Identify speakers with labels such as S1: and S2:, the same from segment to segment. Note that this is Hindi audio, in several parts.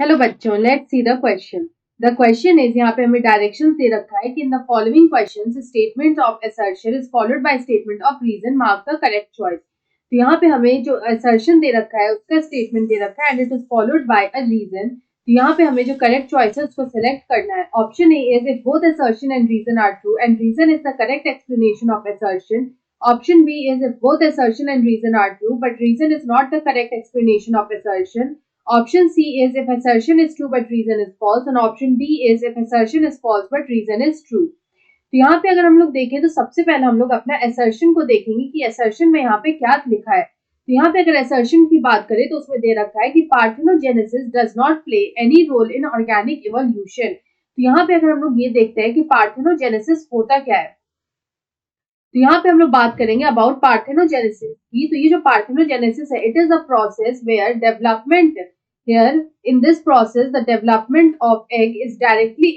S1: हेलो बच्चों, let's see the question. The question is, यहाँ पे हमें डायरेक्शन दे रखा है कि in the following questions statement of assertion is followed by statement of reason, mark the correct choice. तो यहाँ पे हमें जो असर्शन दे रखा है उसका स्टेटमेंट दे रखा है and it is followed by a reason. तो यहाँ पे हमें जो करेक्ट चॉइस है उसको सिलेक्ट करना है। Option A is if both assertion and reason are true and reason is the correct explanation of assertion. Option B is if both assertion and reason are true, but reason is not the correct explanation of assertion. Option C is if assertion is true but reason is false, and option D is if assertion is false but reason is true. तो यहाँ पे अगर हम लोग देखें तो सबसे पहले हम लोग अपना assertion को देखेंगे कि assertion में यहाँ पे क्या लिखा है। तो यहाँ पे अगर assertion की बात करें तो उसमें दे रखा है कि parthenogenesis does not play any role in organic evolution। तो यहाँ पे अगर हम लोग ये देखते हैं कि parthenogenesis होता क्या है, तो यहाँ पे हम लोग बात करेंगे अबाउट पार्थेनोजेनेसिस की। तो ये जो पार्थेनोजेनेसिस है, it is a process where development, here in this process the development of egg is directly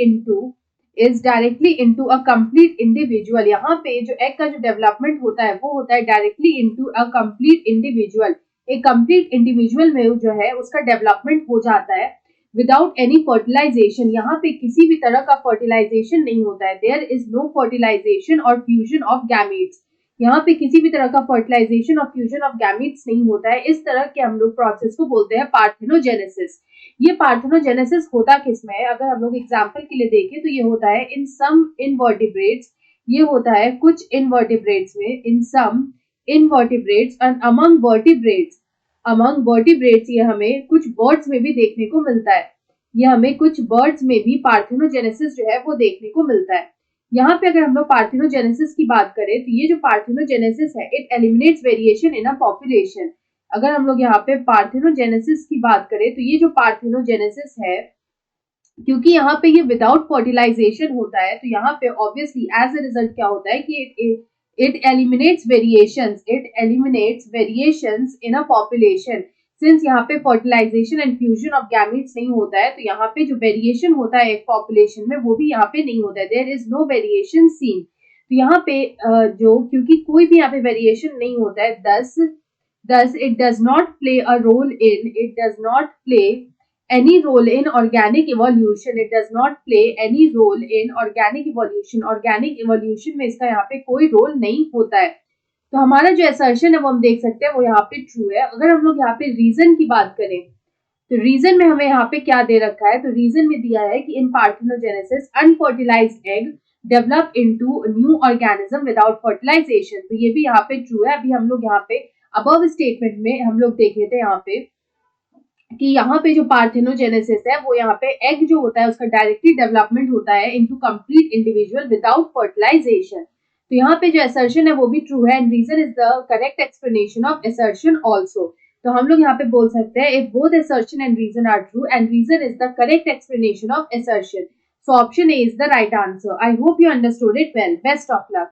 S1: into a complete individual. यहाँ पे जो एग का जो डेवलपमेंट होता है वो होता है directly into a complete individual. एक कंप्लीट इंडिविजुअल में जो है उसका डेवलपमेंट हो जाता है विदाउट एनी फर्टिलाइजेशन। यहाँ पे किसी भी तरह का फर्टिलाइजेशन नहीं होता है। देयर इज नो फर्टिलाइजेशन और फ्यूजन ऑफ गैमेट्स। यहाँ पे किसी भी तरह का फर्टिलाइजेशन और फ्यूजन ऑफ गैमेट्स नहीं होता है। इस तरह के हम लोग प्रोसेस को बोलते हैं पार्थेनोजेनेसिस। ये पार्थेनोजेनेसिस होता किसमें है, अगर हम लोग एग्जाम्पल के लिए देखें तो ये होता है इन सम इनवर्टिब्रेट्स। ये होता है कुछ इनवर्टिब्रेट्स में, in some invertebrates and among vertebrates. Among vertebrates ये हमें कुछ बर्ड्स में भी देखने को मिलता है। ये हमें कुछ बर्ड्स में भी पार्थेनोजेनेसिस जो है वो देखने को मिलता है। यहाँ पे अगर हम लोग पार्थेनोजेनेसिस की बात करें तो ये जो पार्थेनोजेनेसिस है, it eliminates variation in a population. अगर हम लोग यहाँ पे पार्थेनोजेनेसिस की बात करें तो ये जो पार्थेनोजेनेसिस है, क्योंकि यहाँ पे ये विदाउट फर्टिलाइजेशन होता है, तो यहाँ पे ऑब्वियसली एज अ रिजल्ट क्या होता है कि it eliminates variations in a population। Since यहाँ पे fertilisation and fusion of gametes नहीं होता है, तो यहाँ पे जो वेरिएशन होता है एक पॉपुलेशन में वो भी यहाँ पे नहीं होता है। There is no variation seen. तो यहाँ पे जो क्योंकि कोई भी यहाँ पे वेरिएशन नहीं होता है, thus it does not play a role in, it does not play any role in organic evolution, it does not play any role in organic evolution। organic evolution में इसका यहाँ पे कोई रोल नहीं होता है। तो हमारा जो असर्शन है वो हम देख सकते हैं वो यहाँ पे ट्रू है। अगर हम लोग यहाँ पे रीजन की बात करें तो रीजन में हमें यहाँ पे क्या दे रखा है, तो रीजन में दिया है कि in parthenogenesis unfertilised egg develop into new organism without fertilisation. तो ये भी यहाँ पे ट्रू है। अभी हम लोग यहाँ पे अबव स्टेटमेंट में हम लोग देखे थे यहाँ पे कि यहाँ पे जो पार्थेनोजेनेसिस है वो यहाँ पे एग जो होता है उसका डायरेक्टली डेवलपमेंट होता है into complete individual without fertilisation. तो यहाँ पे जो असर्शन है वो भी ट्रू है and reason is the correct explanation of assertion also. तो हम लोग यहाँ पे बोल सकते हैं if both assertion and reason are true and reason is the correct explanation of assertion. So option A is the right answer. I hope you understood it well. Best of luck.